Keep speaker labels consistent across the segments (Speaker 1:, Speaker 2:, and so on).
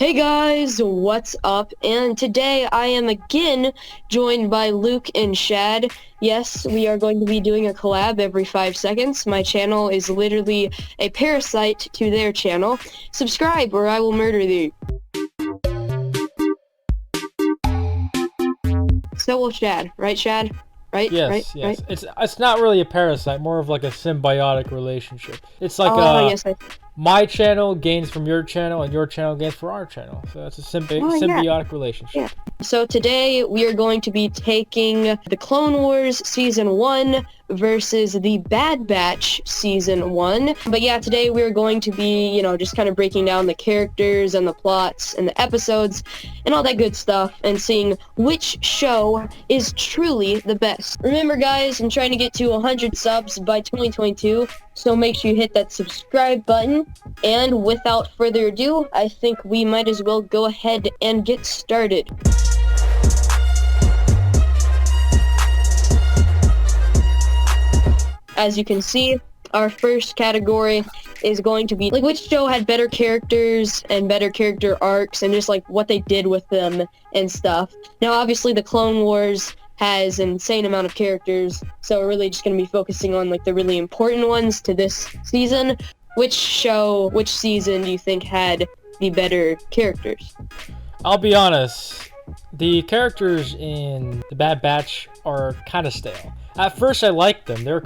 Speaker 1: Hey guys, what's up? And today I am again joined by Luke and Shad. Yes, we are going to be doing a collab every 5 seconds. My channel is literally a parasite to their channel. Subscribe or I will murder you. So will Shad, right Shad? Right?
Speaker 2: Yes,
Speaker 1: right?
Speaker 2: It's not really a parasite, more of like a symbiotic relationship. It's like
Speaker 1: Yes,
Speaker 2: my channel gains from your channel and your channel gains from our channel. So that's a symbiotic relationship.
Speaker 1: Yeah. So today we are going to be taking the Clone Wars Season 1 versus the Bad Batch Season 1. But yeah, today we're going to be, just kind of breaking down the characters and the plots and the episodes and all that good stuff and seeing which show is truly the best. Remember guys, I'm trying to get to 100 subs by 2022, so make sure you hit that subscribe button. And without further ado, I think we might as well go ahead and get started. As you can see, our first category is going to be like which show had better characters and better character arcs and just like what they did with them and stuff. Now obviously the Clone Wars has an insane amount of characters, so we're really just going to be focusing on like the really important ones to this season. Which season do you think had the better characters?
Speaker 2: I'll be honest, the characters in the Bad Batch are kind of stale. At first I liked them. They're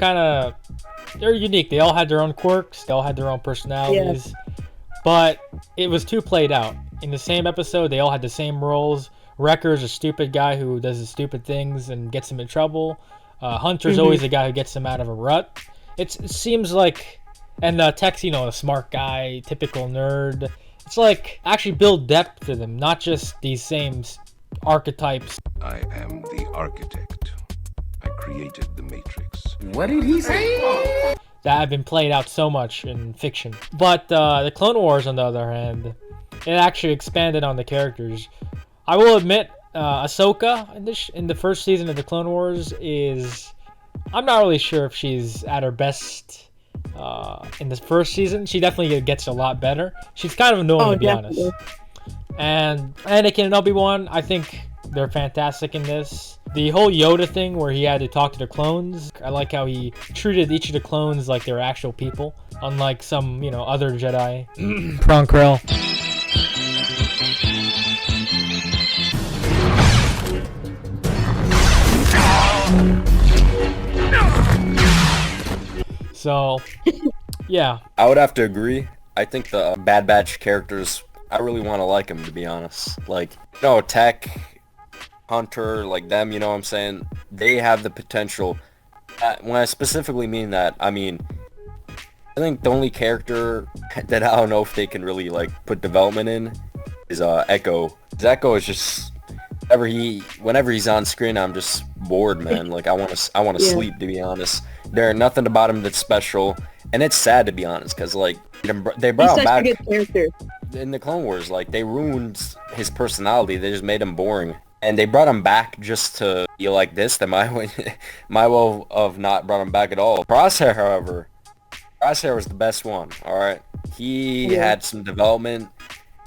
Speaker 2: unique. They all had their own quirks. They all had their own personalities. Yeah. But it was too played out. In the same episode, they all had the same roles. Wrecker's a stupid guy who does the stupid things and gets him in trouble. Hunter's always the guy who gets him out of a rut. It seems like... And Tech's, a smart guy, typical nerd. It's like, actually build depth to them, not just these same archetypes.
Speaker 3: I am the architect. I created the Matrix.
Speaker 4: What did he say?
Speaker 2: That have been played out so much in fiction. But the Clone Wars, on the other hand, it actually expanded on the characters. I will admit, Ahsoka in the first season of the Clone Wars is... I'm not really sure if she's at her best... in the first season. She definitely gets a lot better. She's kind of annoying, to be honest. And Anakin and Obi-Wan, I think they're fantastic in this. The whole Yoda thing where he had to talk to the clones, I like how he treated each of the clones like they're actual people, unlike some, other Jedi. Prawn Krell. So, yeah.
Speaker 5: I would have to agree. I think the Bad Batch characters, I really want to like them, to be honest. Like, Tech, Hunter, like them, you know what I'm saying? They have the potential. When I specifically mean that, I think the only character that I don't know if they can really, put development in is Echo. Echo is just... Whenever he's on screen, I'm just bored, man. Like, I want to sleep, to be honest. There's nothing about him that's special, and it's sad, to be honest, because they brought him back
Speaker 1: a good character
Speaker 5: in the Clone Wars. Like, they ruined his personality. They just made him boring, and they brought him back just to be like this. They might well have not brought him back at all. Crosshair, however, was the best one. All right, he had some development.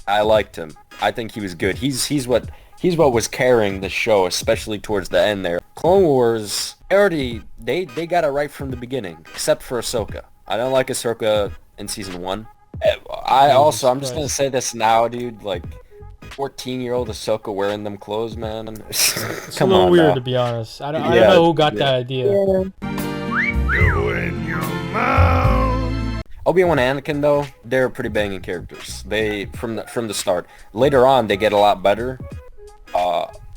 Speaker 5: I liked him. I think he was good. He's what was carrying the show, especially towards the end there. Clone Wars, they got it right from the beginning, except for Ahsoka. I don't like Ahsoka in season 1. I'm just gonna say this now, dude. 14-year-old Ahsoka wearing them clothes, man.
Speaker 2: It's a little weird, to be honest. I don't know who got that idea.
Speaker 3: You in your mouth.
Speaker 5: Obi-Wan and Anakin, though, they're pretty banging characters. They from the start. Later on, they get a lot better.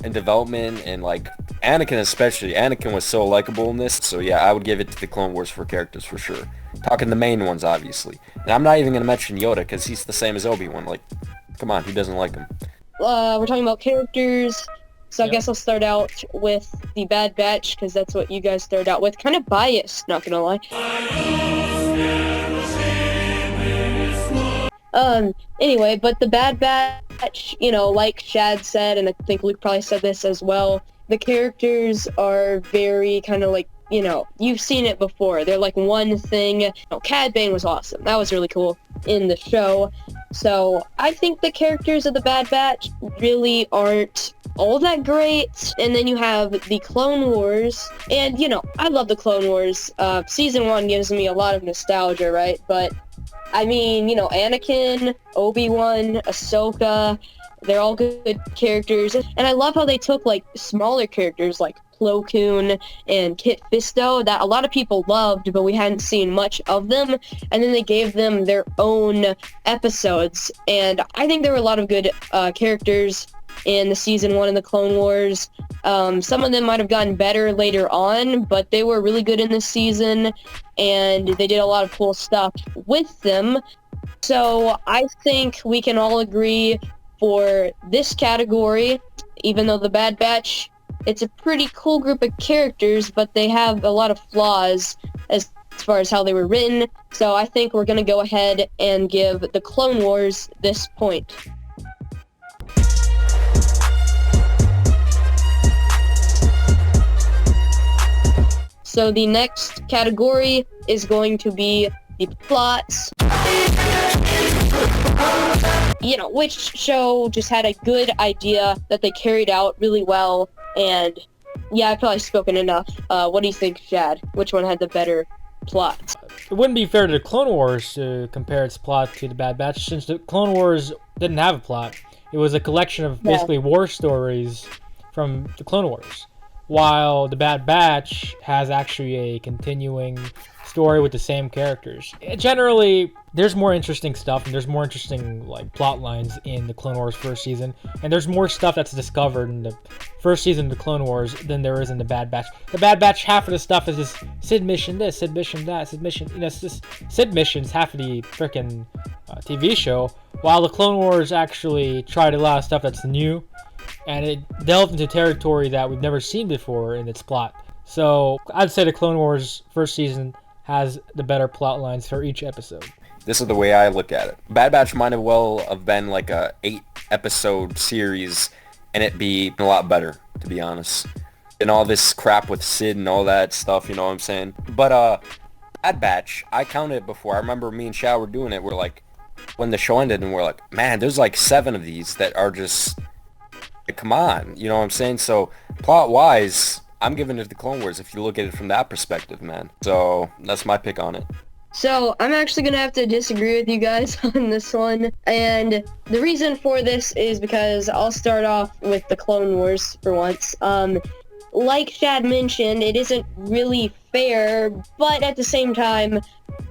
Speaker 5: In development, and Anakin especially. Anakin was so likable in this, so yeah, I would give it to the Clone Wars for characters for sure. Talking the main ones, obviously. And I'm not even gonna mention Yoda, because he's the same as Obi-Wan. Come on, who doesn't like him?
Speaker 1: We're talking about characters, so I guess I'll start out with the Bad Batch, because that's what you guys started out with. Kind of biased, not gonna lie. Anyway, but the Bad Batch, like Shad said, and I think Luke probably said this as well, the characters are very kind of you've seen it before. They're like one thing. Cad Bane was awesome. That was really cool. in the show. So I think the characters of the Bad Batch really aren't all that great. And then you have the Clone Wars, and I love the Clone Wars. Season 1 gives me a lot of nostalgia, right? But I mean, Anakin, Obi-Wan, Ahsoka, they're all good characters. And I love how they took like smaller characters like Plo Koon and Kit Fisto that a lot of people loved, but we hadn't seen much of them, and then they gave them their own episodes. And I think there were a lot of good characters in the season 1 of the Clone Wars. Some of them might have gotten better later on, but they were really good in this season, and they did a lot of cool stuff with them. So I think we can all agree for this category, even though the Bad Batch, it's a pretty cool group of characters, but they have a lot of flaws as far as how they were written. So I think we're going to go ahead and give the Clone Wars this point. So the next category is going to be the plots. Which show just had a good idea that they carried out really well. And yeah, I've probably spoken enough. What do you think, Shad? Which one had the better plot?
Speaker 2: It wouldn't be fair to the Clone Wars to compare its plot to the Bad Batch, since the Clone Wars didn't have a plot. It was a collection of basically war stories from the Clone Wars, while the Bad Batch has actually a continuing story with the same characters. Generally, there's more interesting stuff, and there's more interesting plot lines in the Clone Wars first season, and there's more stuff that's discovered in the first season of the Clone Wars than there is in the Bad Batch. The Bad Batch, half of the stuff is just Sid mission this, Sid mission that, Sid mission, it's just Sid missions half of the freaking TV show, while the Clone Wars actually tried a lot of stuff that's new, and it delved into territory that we've never seen before in its plot. So I'd say the Clone Wars first season has the better plot lines for each episode.
Speaker 5: This is the way I look at it. Bad Batch might have been like a 8-episode series, and it be a lot better, to be honest. And all this crap with Sid and all that stuff, you know what I'm saying? But Bad Batch, I counted it before. I remember me and Shad were doing it. We're like, when the show ended, and we're like, man, there's like 7 of these that are just, come on, you know what I'm saying? So plot-wise, I'm giving it to the Clone Wars if you look at it from that perspective, man. So that's my pick on it.
Speaker 1: So I'm actually going to have to disagree with you guys on this one. And the reason for this is because I'll start off with the Clone Wars for once. Like Shad mentioned, it isn't really fair, but at the same time,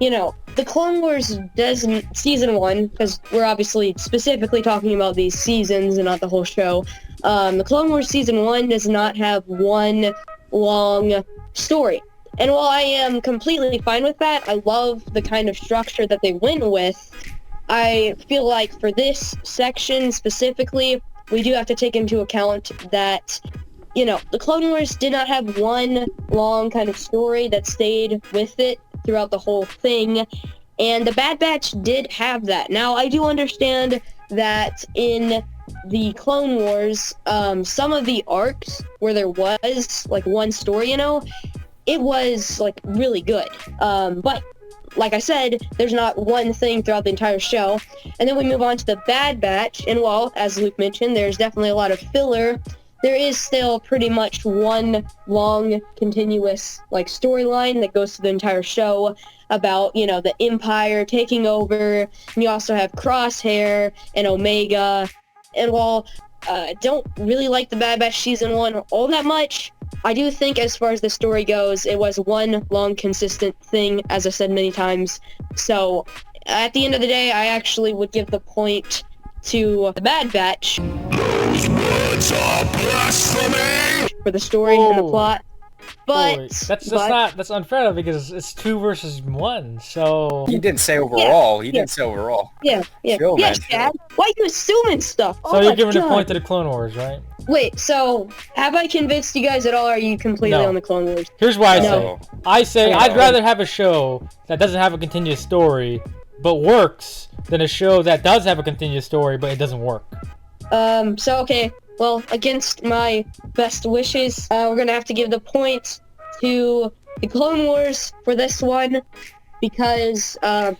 Speaker 1: the Clone Wars doesn't, season 1, because we're obviously specifically talking about these seasons and not the whole show. The Clone Wars season 1 does not have one long story. And while I am completely fine with that, I love the kind of structure that they went with. I feel like for this section specifically, we do have to take into account that, the Clone Wars did not have one long kind of story that stayed with it throughout the whole thing. And the Bad Batch did have that. Now, I do understand that in the Clone Wars, some of the arcs where there was one story, it was really good. But like I said, there's not one thing throughout the entire show. And then we move on to the Bad Batch, and while, as Luke mentioned, there's definitely a lot of filler, there is still pretty much one long, continuous storyline that goes through the entire show about, the Empire taking over. And you also have Crosshair and Omega. And while I don't really like the Bad Batch season 1 all that much, I do think as far as the story goes, it was one long, consistent thing, as I said many times. So at the end of the day, I actually would give the point to the Bad Batch. Those words are blasphemy! For the story and the plot. But
Speaker 2: that's unfair because it's 2 versus 1. So
Speaker 5: he didn't say overall. He didn't say overall.
Speaker 1: Yeah.
Speaker 5: Chill, man,
Speaker 1: Chad. Why are you assuming stuff?
Speaker 2: So you're giving a point to the Clone Wars, right?
Speaker 1: Wait, so have I convinced you guys at all, or are you completely on the Clone Wars?
Speaker 2: Here's why I say I'd rather have a show that doesn't have a continuous story but works than a show that does have a continuous story but it doesn't work.
Speaker 1: So okay. Well, against my best wishes, we're going to have to give the point to the Clone Wars for this one because, even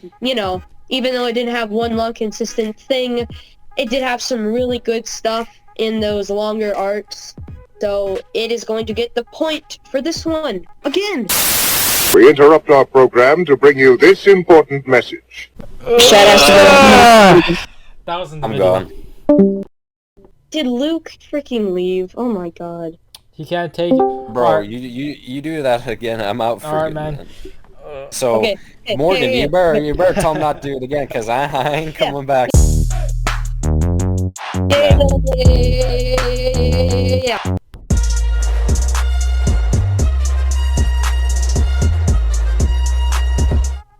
Speaker 1: even though it didn't have one long consistent thing, it did have some really good stuff in those longer arcs. So it is going to get the point for this one. Again!
Speaker 3: We interrupt our program to bring you this important message.
Speaker 1: Shad has to go.
Speaker 2: That was in the
Speaker 5: I'm
Speaker 2: video.
Speaker 5: gone.
Speaker 1: Did Luke freaking leave? Oh my god.
Speaker 2: He can't take it.
Speaker 5: Bro,
Speaker 2: Alright.
Speaker 5: you do that again, I'm out for
Speaker 2: Alright,
Speaker 5: you,
Speaker 2: man.
Speaker 5: So,
Speaker 1: Okay.
Speaker 5: Morgan,
Speaker 1: Hey,
Speaker 5: you better tell him not to do it again, because I ain't coming back.
Speaker 1: Yeah.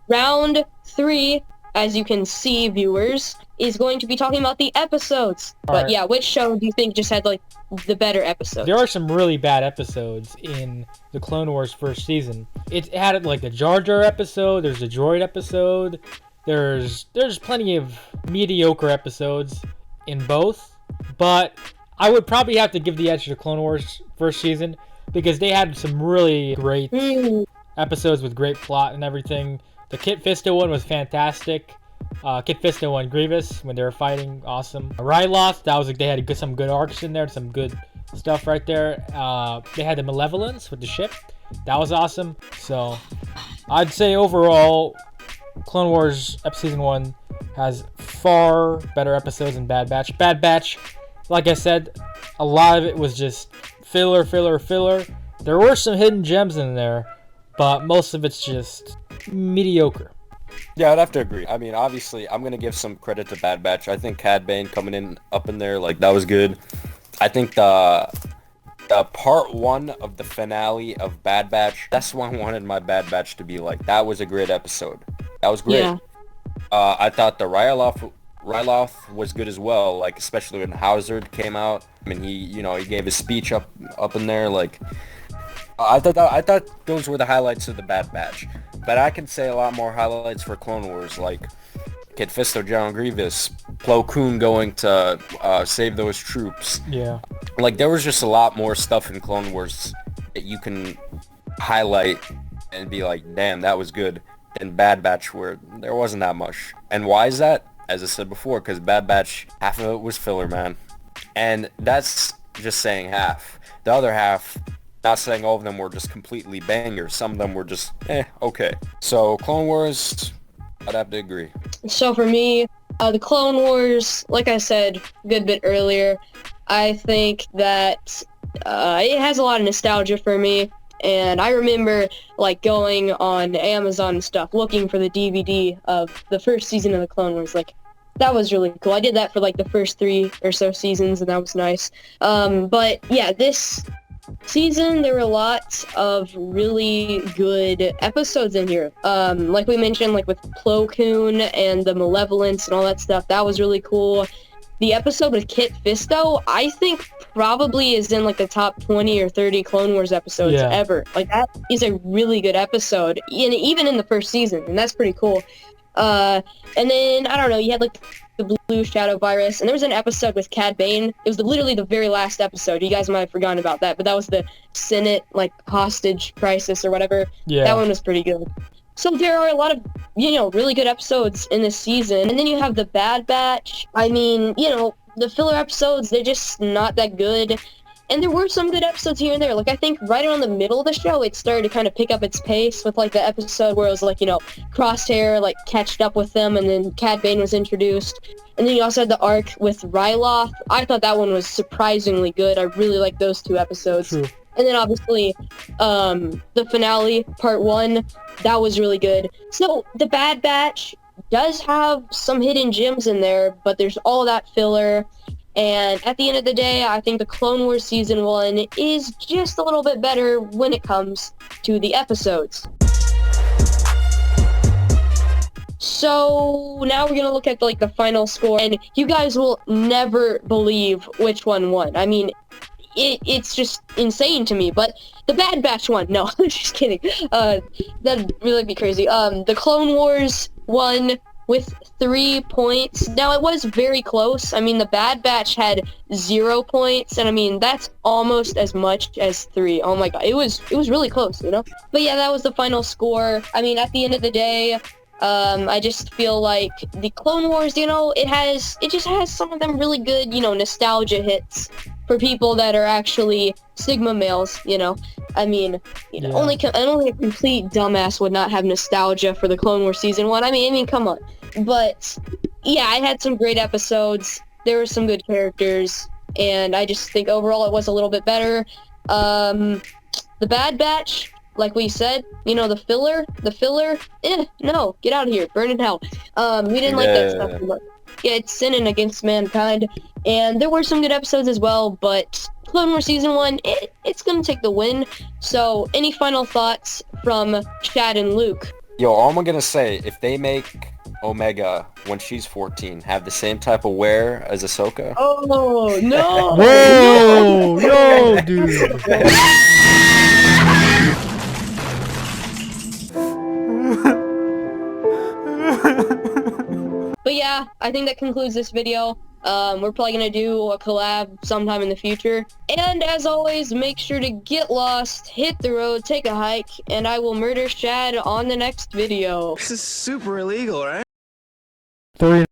Speaker 1: Round 3, as you can see, viewers, is going to be talking about the episodes. But
Speaker 2: Alright.
Speaker 1: yeah, which show do you think just had, like, the better episodes?
Speaker 2: There are some really bad episodes in the Clone Wars first season. It had like a Jar Jar episode, there's a droid episode, there's plenty of mediocre episodes in both, but I would probably have to give the edge to the Clone Wars first season because they had some really great episodes with great plot and everything. The Kit Fisto one was fantastic. Kit Fisto and Grievous when they were fighting, awesome. Ryloth, that was they had some good arcs in there, some good stuff right there. They had the Malevolence with the ship, that was awesome. So I'd say overall, Clone Wars Season 1 has far better episodes than Bad Batch. Bad Batch, like I said, a lot of it was just filler. There were some hidden gems in there, but most of it's just mediocre.
Speaker 5: Yeah, I'd have to agree. I mean, obviously, I'm going to give some credit to Bad Batch. I think Cad Bane coming in up in there, like, that was good. I think the part 1 of the finale of Bad Batch, that's what I wanted my Bad Batch to be like. That was a great episode. That was great.
Speaker 1: Yeah.
Speaker 5: I thought the Ryloth was good as well, like, especially when Howzard came out. I mean, he gave his speech up in there, like... I thought those were the highlights of the Bad Batch. But I can say a lot more highlights for Clone Wars, like Kit Fisto, General Grievous, Plo Koon going to save those troops.
Speaker 2: Yeah.
Speaker 5: Like, there was just a lot more stuff in Clone Wars that you can highlight and be like, damn, that was good, than Bad Batch, where there wasn't that much. And why is that? As I said before, because Bad Batch, half of it was filler, man. And that's just saying half. The other half... Not saying all of them were just completely bangers. Some of them were just, okay. So, Clone Wars, I'd have to agree.
Speaker 1: So for me, the Clone Wars, like I said a good bit earlier, I think that it has a lot of nostalgia for me. And I remember, like, going on Amazon and stuff, looking for the DVD of the first season of the Clone Wars. Like, that was really cool. I did that for, like, the first 3 or so seasons, and that was nice. But, yeah, this... season, there were lots of really good episodes in here. Like we mentioned, like with Plo Koon and the Malevolence and all that stuff, that was really cool. The episode with Kit Fisto, I think probably is in like the top 20 or 30 Clone Wars episodes ever. Like, that is a really good episode, even in the first season, and that's pretty cool. And then, I don't know, you had like the Blue Shadow Virus, and there was an episode with Cad Bane. It was literally the very last episode. You guys might have forgotten about that, but that was the Senate, like, hostage crisis or whatever.
Speaker 2: Yeah.
Speaker 1: That one was pretty good. So there are a lot of, really good episodes in this season. And then you have the Bad Batch. I mean, the filler episodes, they're just not that good. And there were some good episodes here and there. Like, I think right around the middle of the show, it started to kind of pick up its pace with, like, the episode where it was, like, Crosshair, like, catched up with them, and then Cad Bane was introduced. And then you also had the arc with Ryloth. I thought that one was surprisingly good. I really liked those 2 episodes.
Speaker 2: True.
Speaker 1: And then, obviously, the finale, part 1, that was really good. So, the Bad Batch does have some hidden gems in there, but there's all that filler. And at the end of the day, I think the Clone Wars Season 1 is just a little bit better when it comes to the episodes. So now we're going to look at the final score, and you guys will never believe which one won. I mean, it's just insane to me, but the Bad Batch won. No, I'm just kidding. That'd really be crazy. The Clone Wars won with 3 points. Now, it was very close. I mean, the Bad Batch had 0 points, and I mean, that's almost as much as 3. Oh my god, it was really close, But yeah, that was the final score. I mean, at the end of the day, I just feel like the Clone Wars, you know, it just has some of them really good, you know, nostalgia hits for people that are actually Sigma males, you know. I mean, you know, only a complete dumbass would not have nostalgia for the Clone Wars season 1. I mean, come on. But yeah, I had some great episodes. There were some good characters, and I just think overall it was a little bit better. The Bad Batch, like we said, you know, the filler, no, get out of here, burn in hell. We didn't like that stuff too much. Yeah, it's sinning against mankind, and there were some good episodes as well, but Clone Wars Season 1, it's gonna take the win. So, any final thoughts from Shad and Luke?
Speaker 5: Yo, all I'm gonna say, if they make Omega, when she's 14, have the same type of wear as Ahsoka...
Speaker 1: Oh, no!
Speaker 2: Whoa! Yo, dude!
Speaker 1: But yeah, I think that concludes this video. We're probably gonna do a collab sometime in the future. And as always, make sure to get lost, hit the road, take a hike, and I will murder Shad on the next video.
Speaker 4: This is super illegal, right?
Speaker 2: 3